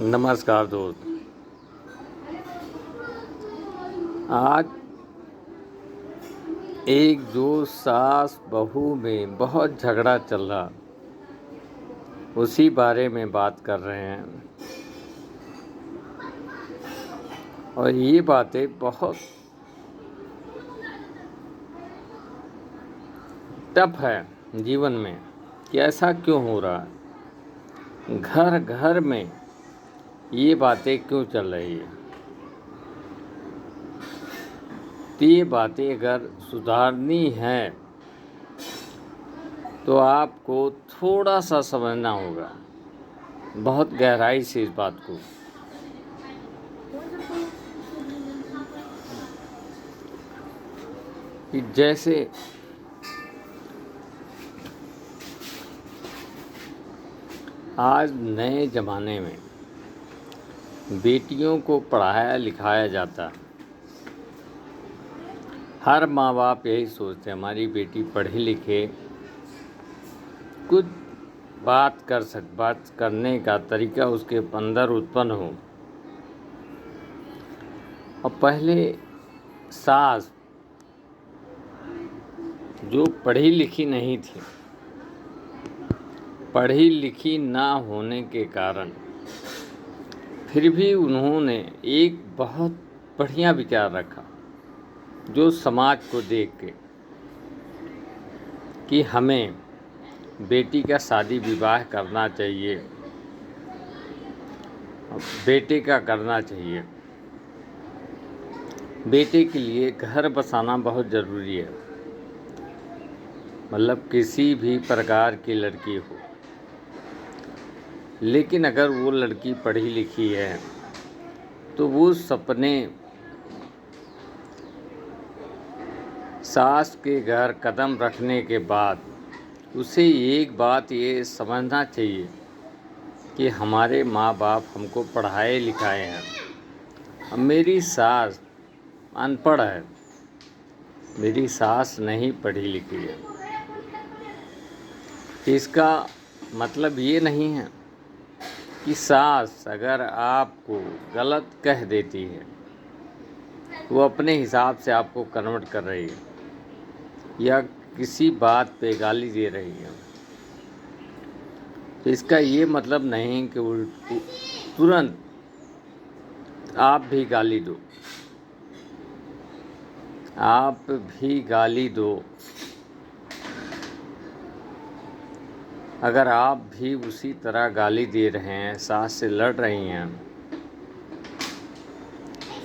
नमस्कार दोस्त। आज एक जो सास बहू में बहुत झगड़ा चल रहा, उसी बारे में बात कर रहे हैं। और ये बातें बहुत टफ है जीवन में कि ऐसा क्यों हो रहा है। घर घर में ये बातें क्यों चल रही है। तो ये बातें अगर सुधारनी है तो आपको थोड़ा सा समझना होगा, बहुत गहराई से इस बात को। कि जैसे आज नए ज़माने में बेटियों को पढ़ाया लिखाया जाता। हर माँ बाप यही सोचते हैं हमारी बेटी पढ़ी लिखे, कुछ बात करने का तरीका उसके अंदर उत्पन्न हो। और पहले सास जो पढ़ी लिखी नहीं थी, पढ़ी लिखी ना होने के कारण फिर भी उन्होंने एक बहुत बढ़िया विचार रखा, जो समाज को देख के, कि हमें बेटी का शादी विवाह करना चाहिए, बेटे का करना चाहिए। बेटे के लिए घर बसाना बहुत ज़रूरी है, मतलब किसी भी प्रकार की लड़की हो। लेकिन अगर वो लड़की पढ़ी लिखी है तो वो सपने सास के घर कदम रखने के बाद उसे एक बात ये समझना चाहिए कि हमारे माँ बाप हमको पढ़ाए लिखाए हैं। अब मेरी सास अनपढ़ है, मेरी सास नहीं पढ़ी लिखी है, इसका मतलब ये नहीं है कि सास अगर आपको गलत कह देती है, वो अपने हिसाब से आपको कन्वर्ट कर रही है या किसी बात पे गाली दे रही है, तो इसका ये मतलब नहीं कि तुरंत आप भी गाली दो। आप भी गाली दो अगर आप भी उसी तरह गाली दे रहे हैं, सास से लड़ रही हैं,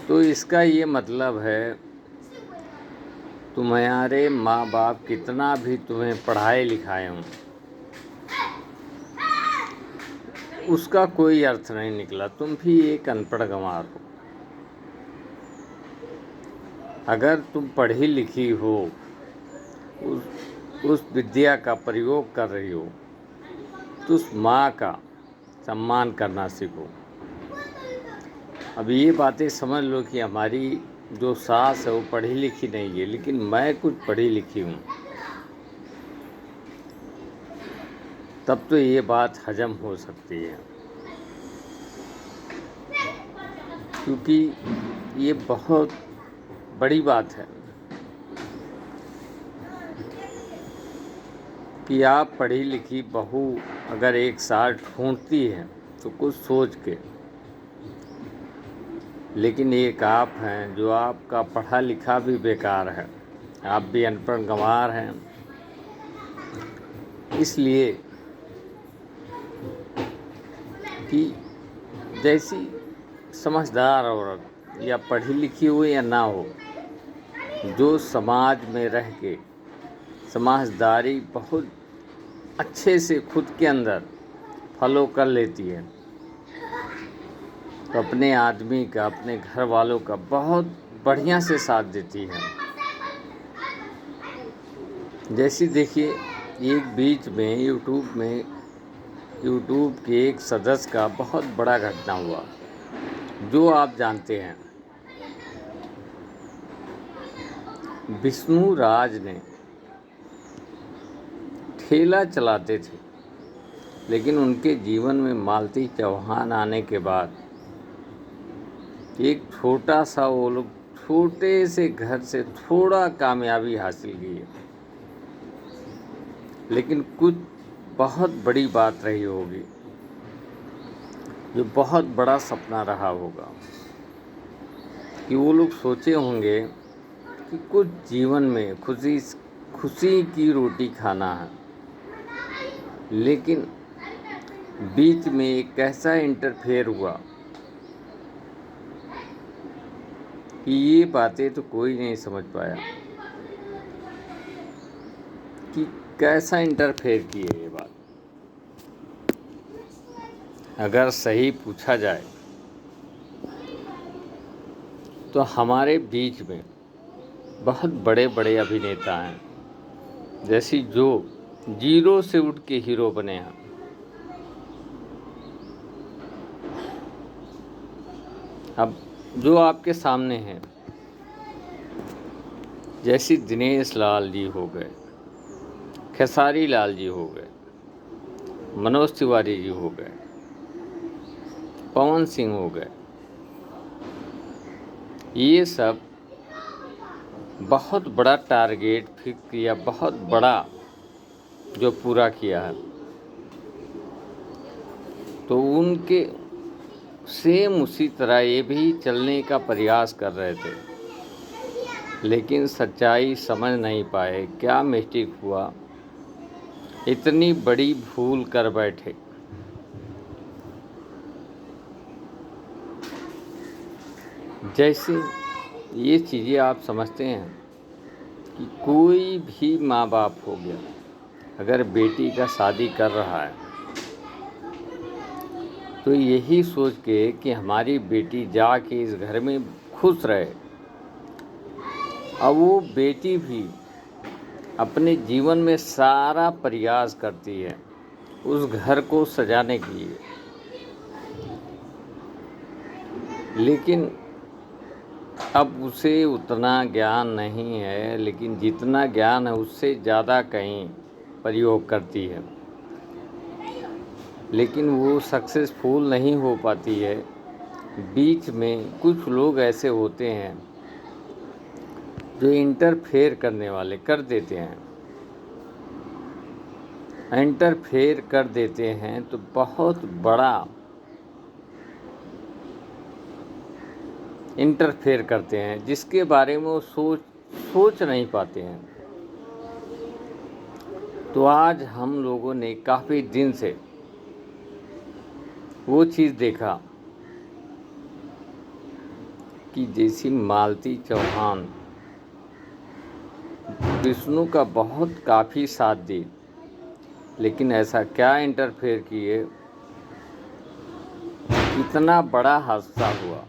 तो इसका ये मतलब है तुम्हारे माँ बाप कितना भी तुम्हें पढ़ाए लिखाए हों, उसका कोई अर्थ नहीं निकला। तुम भी एक अनपढ़ गंवार हो। अगर तुम पढ़ी लिखी हो, उस विद्या का प्रयोग कर रही हो, तो उस माँ का सम्मान करना सीखो। अब ये बातें समझ लो कि हमारी जो सास है वो पढ़ी लिखी नहीं है, लेकिन मैं कुछ पढ़ी लिखी हूँ, तब तो ये बात हजम हो सकती है। क्योंकि ये बहुत बड़ी बात है कि आप पढ़ी लिखी बहू अगर एक साथ ढूंढती है तो कुछ सोच के। लेकिन एक आप हैं जो आपका पढ़ा लिखा भी बेकार है, आप भी अनपढ़ गंवार हैं। इसलिए कि जैसी समझदार औरत या पढ़ी लिखी हो या ना हो, जो समाज में रह के समझदारी बहुत अच्छे से खुद के अंदर फॉलो कर लेती है, तो अपने आदमी का, अपने घर वालों का बहुत बढ़िया से साथ देती है। जैसे देखिए, एक बीच में यूट्यूब के एक सदस्य का बहुत बड़ा घटना हुआ, जो आप जानते हैं। विष्णु राज ने ठेला चलाते थे, लेकिन उनके जीवन में मालती चौहान आने के बाद एक छोटा सा वो लोग छोटे से घर से थोड़ा कामयाबी हासिल की है, लेकिन कुछ बहुत बड़ी बात रही होगी, जो बहुत बड़ा सपना रहा होगा कि वो लोग सोचे होंगे कि कुछ जीवन में खुशी की रोटी खाना है, लेकिन बीच में एक ऐसा इंटरफेयर हुआ कि ये बातें तो कोई नहीं समझ पाया कि कैसा इंटरफेयर की है ये बात। अगर सही पूछा जाए तो हमारे बीच में बहुत बड़े बड़े अभिनेता हैं, जैसे जो जीरो से उठ के हीरो बने हैं। अब जो आपके सामने हैं, जैसे दिनेश लाल जी हो गए, खेसारी लाल जी हो गए, मनोज तिवारी जी हो गए, पवन सिंह हो गए, ये सब बहुत बड़ा टारगेट फिक्स किया, बहुत बड़ा जो पूरा किया है, तो उनके सेम उसी तरह ये भी चलने का प्रयास कर रहे थे, लेकिन सच्चाई समझ नहीं पाए। क्या मिस्टेक हुआ, इतनी बड़ी भूल कर बैठे। जैसे ये चीज़ें आप समझते हैं कि कोई भी माँ बाप हो गया, अगर बेटी का शादी कर रहा है तो यही सोच के कि हमारी बेटी जाके इस घर में खुश रहे। अब वो बेटी भी अपने जीवन में सारा प्रयास करती है उस घर को सजाने के लिए, लेकिन अब उसे उतना ज्ञान नहीं है, लेकिन जितना ज्ञान है उससे ज़्यादा कहीं प्रयोग करती है, लेकिन वो सक्सेसफुल नहीं हो पाती है। बीच में कुछ लोग ऐसे होते हैं जो इंटरफेयर करने वाले कर देते हैं, इंटरफेयर कर देते हैं तो बहुत बड़ा इंटरफेयर करते हैं, जिसके बारे में वो सोच नहीं पाते हैं। तो आज हम लोगों ने काफ़ी दिन से वो चीज़ देखा कि जैसी मालती चौहान विष्णु का बहुत काफ़ी साथ दी, लेकिन ऐसा क्या इंटरफेयर किए, इतना बड़ा हादसा हुआ।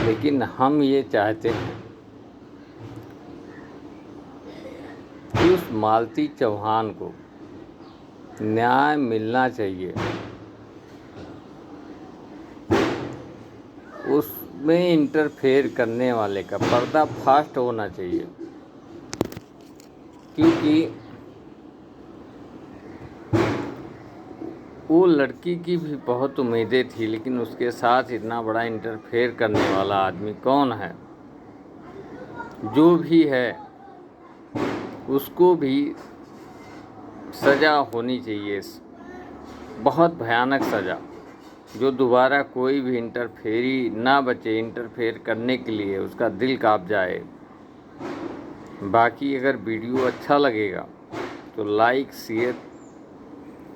लेकिन हम ये चाहते हैं कि उस मालती चौहान को न्याय मिलना चाहिए, उसमें इंटरफेयर करने वाले का पर्दाफाश होना चाहिए, क्योंकि वो लड़की की भी बहुत उम्मीदें थी, लेकिन उसके साथ इतना बड़ा इंटरफेयर करने वाला आदमी कौन है। जो भी है उसको भी सज़ा होनी चाहिए, बहुत भयानक सज़ा, जो दोबारा कोई भी इंटरफेरी ना बचे इंटरफेयर करने के लिए, उसका दिल काँप जाए। बाकी अगर वीडियो अच्छा लगेगा तो लाइक शेयर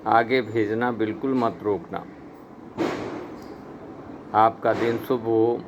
आगे भेजना बिल्कुल मत रोकना। आपका दिन शुभ हो।